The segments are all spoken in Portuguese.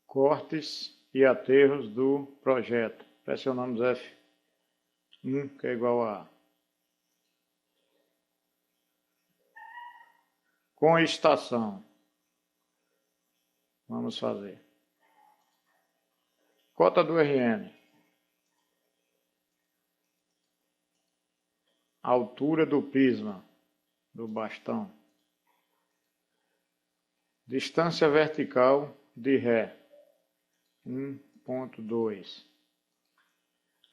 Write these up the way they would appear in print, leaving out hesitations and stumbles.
cortes e aterros do projeto. Pressionamos F1, que é igual a A. Com estação, vamos fazer. Cota do RN. Altura do prisma, do bastão. Distância vertical de Ré, 1,2.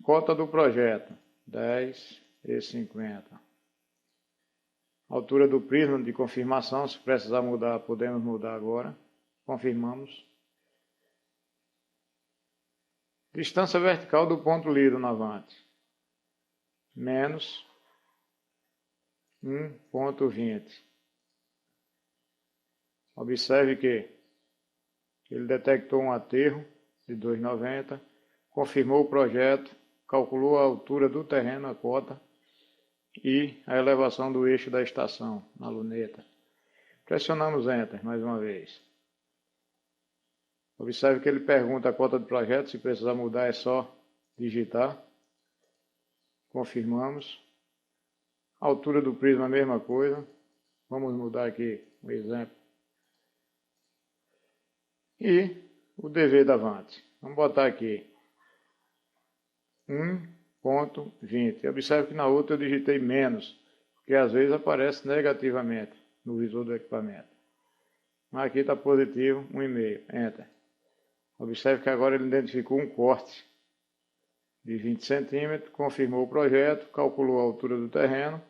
Cota do projeto, 10,50. Altura do prisma de confirmação, se precisar mudar, podemos mudar agora. Confirmamos. Distância vertical do ponto lido na Avante, menos 1,20. Observe que ele detectou um aterro de 2,90, confirmou o projeto, calculou a altura do terreno, a cota, e a elevação do eixo da estação na luneta. Pressionamos Enter mais uma vez. Observe que ele pergunta a cota do projeto, se precisar mudar é só digitar. Confirmamos. Altura do prisma, a mesma coisa. Vamos mudar aqui um exemplo. E o DV da Avante. Vamos botar aqui 1,20. Observe que na outra eu digitei menos, porque às vezes aparece negativamente no visor do equipamento. Mas aqui está positivo, 1,5. Enter. Observe que agora ele identificou um corte de 20 centímetros, confirmou o projeto, calculou a altura do terreno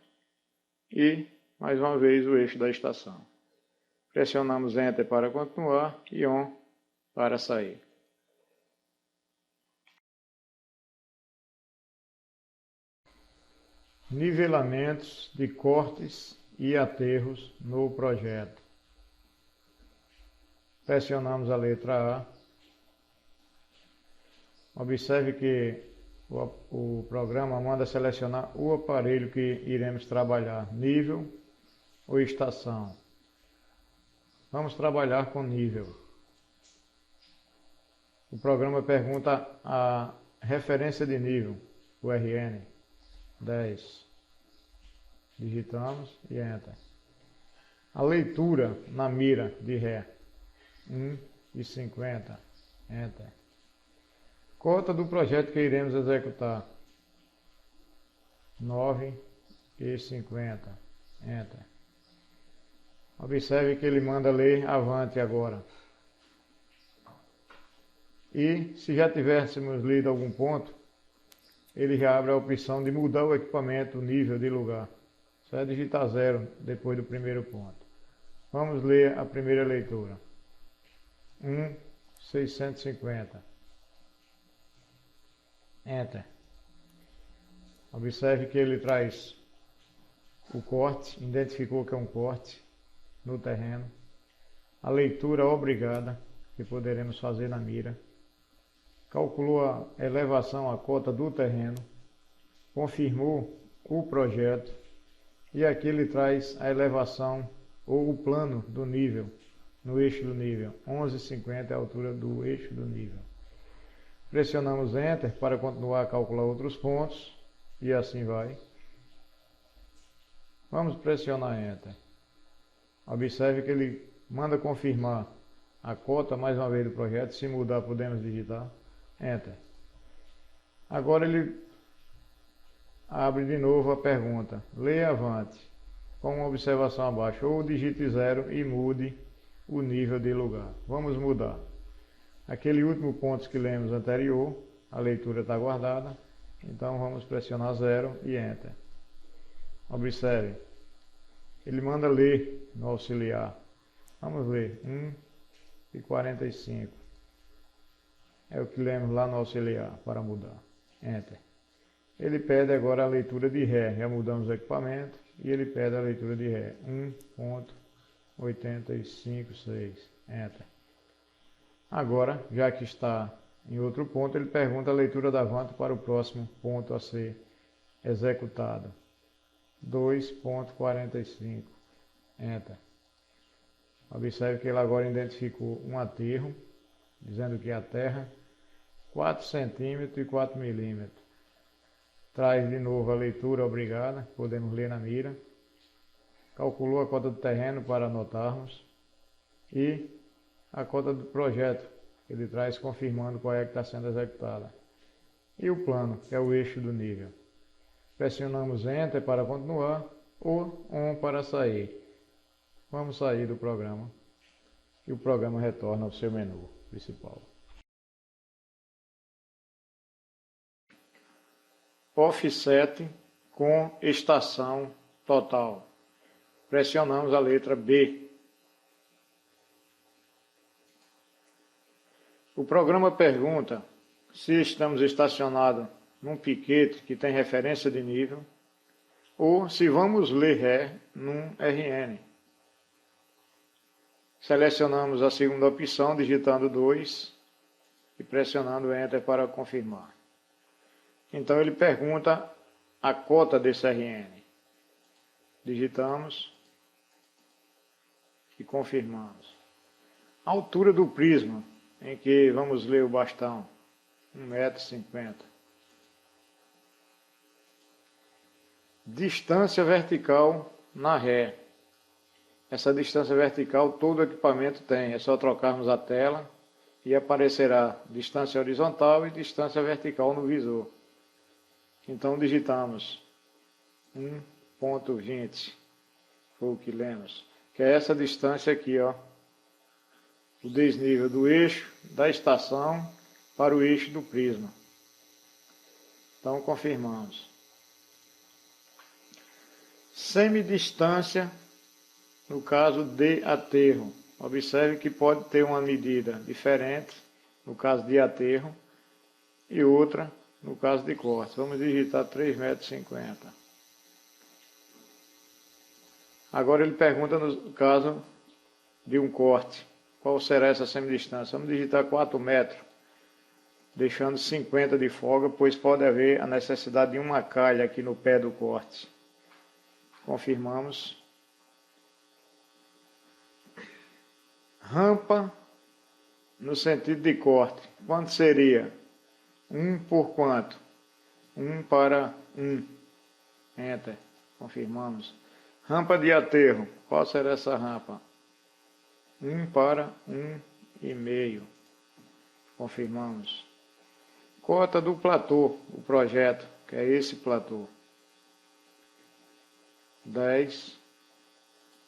e, mais uma vez, o eixo da estação. Pressionamos Enter para continuar e ON para sair. Nivelamentos de cortes e aterros no projeto. Pressionamos a letra A. Observe que o programa manda selecionar o aparelho que iremos trabalhar, nível ou estação. Vamos trabalhar com nível. O programa pergunta a referência de nível, o RN, 10. Digitamos e Enter. A leitura na mira de Ré, 1,50. Enter. Cota do projeto que iremos executar, 9,50. Enter. Observe que ele manda ler Avante agora. E se já tivéssemos lido algum ponto, ele já abre a opção de mudar o equipamento, o nível de lugar. Só é digitar 0 depois do primeiro ponto. Vamos ler a primeira leitura. 1,650. Enter. Observe que ele traz o corte, identificou que é um corte no terreno. A leitura obrigada, que poderemos fazer na mira. Calculou a elevação, a cota do terreno. Confirmou o projeto. E aqui ele traz a elevação ou o plano do nível, no eixo do nível. 11,50 é a altura do eixo do nível. Pressionamos Enter para continuar a calcular outros pontos. E assim vai. Vamos pressionar Enter. Observe que ele manda confirmar a cota mais uma vez do projeto. Se mudar, podemos digitar Enter. Agora ele abre de novo a pergunta. Leia Avante. Com uma observação abaixo. Ou digite 0 e mude o nível de lugar. Vamos mudar. Aquele último ponto que lemos anterior, a leitura está guardada, então vamos pressionar 0 e Enter. Observe, ele manda ler no auxiliar. Vamos ler, 1,45. É o que lemos lá no auxiliar, para mudar. Enter. Ele pede agora a leitura de Ré, já mudamos o equipamento, e ele pede a leitura de Ré, 1,856. Enter. Agora, já que está em outro ponto, ele pergunta a leitura da Avante para o próximo ponto a ser executado. 2,45. Enter. Observe que ele agora identificou um aterro dizendo que a terra 4 centímetros e 4 milímetros. Traz de novo a leitura obrigada, podemos ler na mira. Calculou a cota do terreno para anotarmos. E a cota do projeto, que ele traz confirmando qual é que está sendo executada. E o plano, que é o eixo do nível. Pressionamos Enter para continuar ou ON para sair. Vamos sair do programa e o programa retorna ao seu menu principal. Offset com estação total. Pressionamos a letra B. O programa pergunta se estamos estacionados num piquete que tem referência de nível ou se vamos ler Ré num RN. Selecionamos a segunda opção, digitando 2 e pressionando Enter para confirmar. Então ele pergunta a cota desse RN. Digitamos e confirmamos. A altura do prisma em que vamos ler o bastão, 1,50 m. Distância vertical na ré. Essa distância vertical todo equipamento tem, é só trocarmos a tela e aparecerá distância horizontal e distância vertical no visor. Então digitamos 1,20, foi o que lemos, que é essa distância aqui, ó, o desnível do eixo da estação para o eixo do prisma. Então confirmamos. Semidistância no caso de aterro. Observe que pode ter uma medida diferente no caso de aterro e outra no caso de corte. Vamos digitar 3,50 m. Agora ele pergunta no caso de um corte. Qual será essa semidistância? Vamos digitar 4 metros, deixando 50 de folga, pois pode haver a necessidade de uma calha aqui no pé do corte. Confirmamos. Rampa no sentido de corte. Quanto seria? 1 por quanto? 1 para 1. Enter. Confirmamos. Rampa de aterro. Qual será essa rampa? 1 para 1,5. Confirmamos. Cota do platô, o projeto, que é esse platô. 10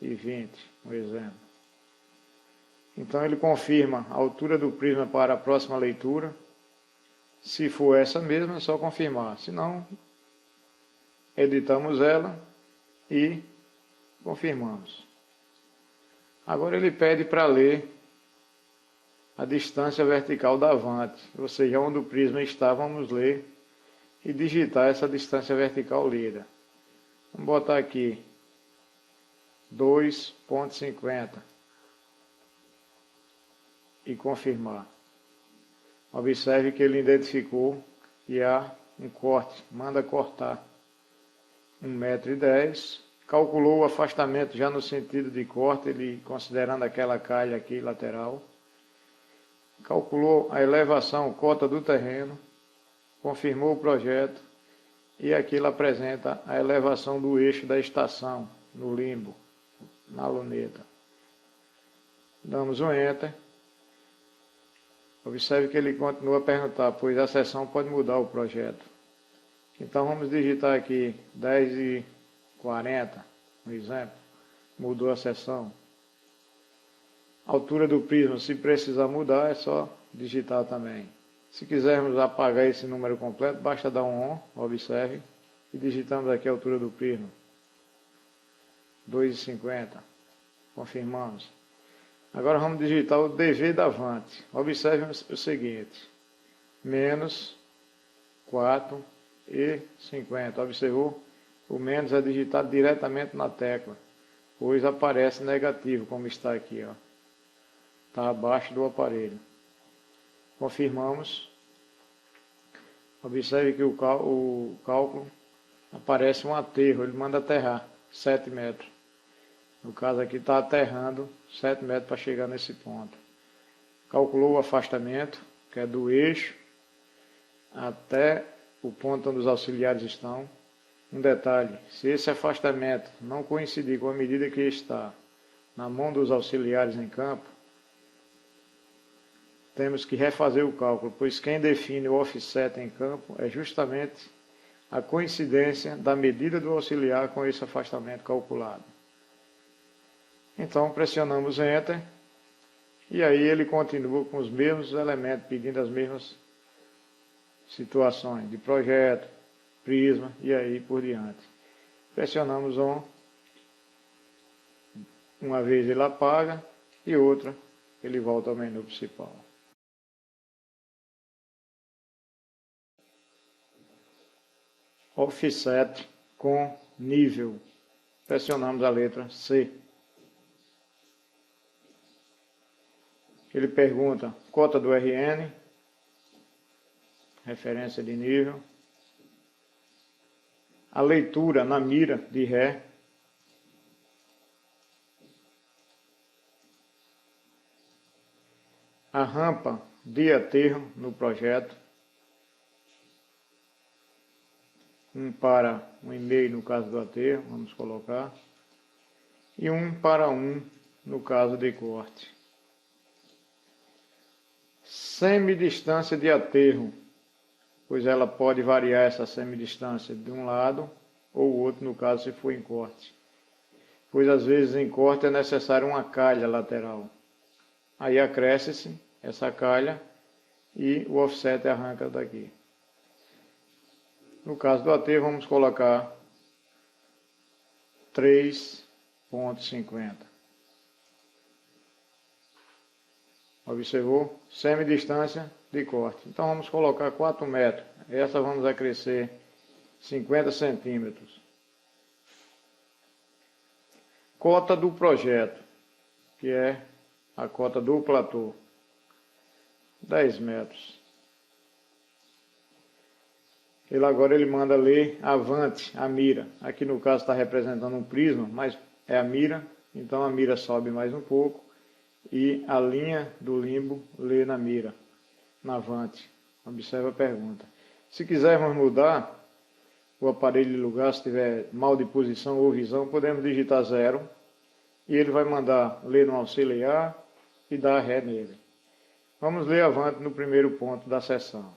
e 20, um exemplo. Então ele confirma a altura do prisma para a próxima leitura. Se for essa mesma, é só confirmar. Se não, editamos ela e confirmamos. Agora ele pede para ler a distância vertical da avante, ou seja, onde o prisma está, vamos ler e digitar essa distância vertical lida. Vamos botar aqui 2,50 e confirmar. Observe que ele identificou que há um corte, manda cortar 1,10 m. Calculou o afastamento já no sentido de corte, ele considerando aquela calha aqui lateral. Calculou a elevação, cota do terreno, confirmou o projeto e aqui ele apresenta a elevação do eixo da estação, no limbo, na luneta. Damos um Enter. Observe que ele continua a perguntar, pois a seção pode mudar o projeto. Então vamos digitar aqui 10,40, um exemplo. Mudou a seção. Altura do prisma, se precisar mudar, é só digitar também. Se quisermos apagar esse número completo, basta dar um ON, observe, e digitamos aqui a altura do prisma. 2,50. Confirmamos. Agora vamos digitar o DV da avante. Observe o seguinte. Menos 4,50. Observou? O menos é digitado diretamente na tecla, pois aparece negativo, como está aqui, ó. Está abaixo do aparelho. Confirmamos. Observe que o cálculo aparece um aterro, ele manda aterrar 7 metros. No caso aqui está aterrando 7 metros para chegar nesse ponto. calculou o afastamento, que é do eixo até o ponto onde os auxiliares estão. Um detalhe, se esse afastamento não coincidir com a medida que está na mão dos auxiliares em campo, temos que refazer o cálculo, pois quem define o offset em campo é justamente a coincidência da medida do auxiliar com esse afastamento calculado. Então pressionamos Enter e aí ele continua com os mesmos elementos, pedindo as mesmas situações de projeto, prisma e aí por diante. Pressionamos ON, uma vez ele apaga e outra ele volta ao menu principal. Offset com nível. Pressionamos a letra C. Ele pergunta cota do RN, referência de nível. A leitura na mira de Ré. A rampa de aterro no projeto. 1 para 1,5 no caso do aterro, vamos colocar. E 1 para 1 no caso de corte. Semidistância de aterro, pois ela pode variar essa semidistância de um lado ou outro, no caso se for em corte. Pois às vezes em corte é necessário uma calha lateral. Aí acresce-se essa calha e o offset arranca daqui. No caso do aterro, vamos colocar 3,50. Observou? Semidistância de corte. Então vamos colocar 4 metros. Essa vamos acrescer 50 centímetros. Cota do projeto, que é a cota do platô. 10 metros. Ele manda ler avante, a mira. Aqui no caso está representando um prisma, mas é a mira. Então a mira sobe mais um pouco. E a linha do limbo lê na mira, na avante. Observa a pergunta. Se quisermos mudar o aparelho de lugar, se tiver mal de posição ou visão, podemos digitar 0. E ele vai mandar ler no auxiliar e dar Ré nele. Vamos ler avante no primeiro ponto da seção.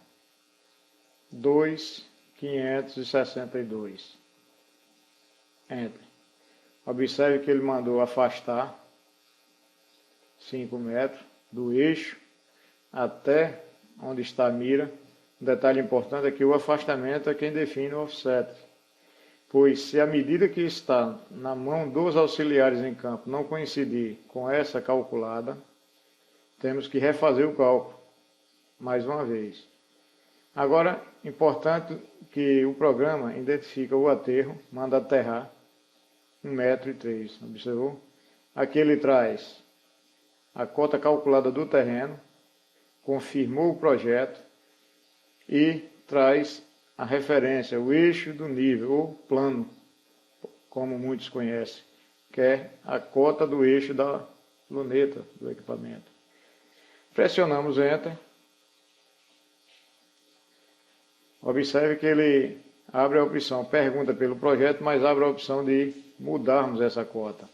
2,562. Enter. Observe que ele mandou afastar 5 metros do eixo até onde está a mira. Um detalhe importante é que o afastamento é quem define o offset. Pois se a medida que está na mão dos auxiliares em campo não coincidir com essa calculada, temos que refazer o cálculo mais uma vez. Agora, importante que o programa identifica o aterro, manda aterrar 1,3 m. Observou? Aqui ele traz a cota calculada do terreno, confirmou o projeto e traz a referência, o eixo do nível, ou plano, como muitos conhecem, que é a cota do eixo da luneta do equipamento. Pressionamos Enter. Observe que ele abre a opção, pergunta pelo projeto, mas abre a opção de mudarmos essa cota.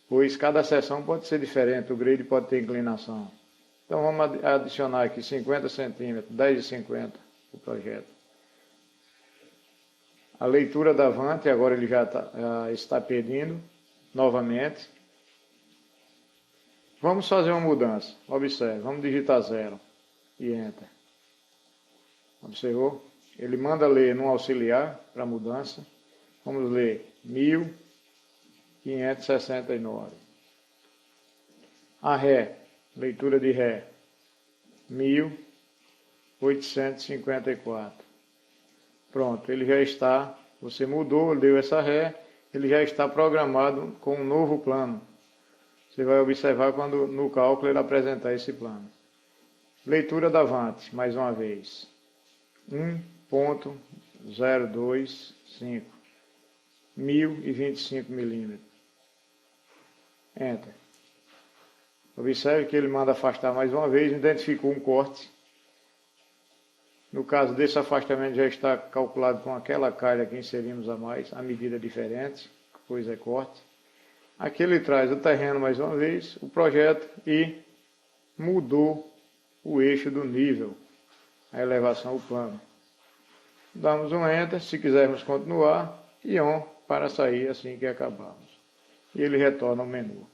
Pois cada seção pode ser diferente, o grade pode ter inclinação. Então vamos adicionar aqui 50 centímetros, 10,50 o projeto. A leitura da avante, agora ele já está pedindo novamente. Vamos fazer uma mudança. Observe, vamos digitar 0 e Enter. Observou? Ele manda ler no auxiliar para mudança. Vamos ler 1.569. A Ré, leitura de Ré, 1.854. Pronto, ele já está, você mudou, deu essa Ré, ele já está programado com um novo plano. Você vai observar quando no cálculo ele apresentar esse plano. Leitura da avante, mais uma vez. 1.025, 1025 milímetros. Enter. Observe que ele manda afastar mais uma vez, identificou um corte. No caso desse afastamento já está calculado com aquela calha que inserimos a mais, a medida diferente, pois é corte. Aqui ele traz o terreno mais uma vez, o projeto e mudou o eixo do nível, a elevação, o plano. Damos um Enter, se quisermos continuar, e ON para sair assim que acabarmos. E ele retorna ao menu.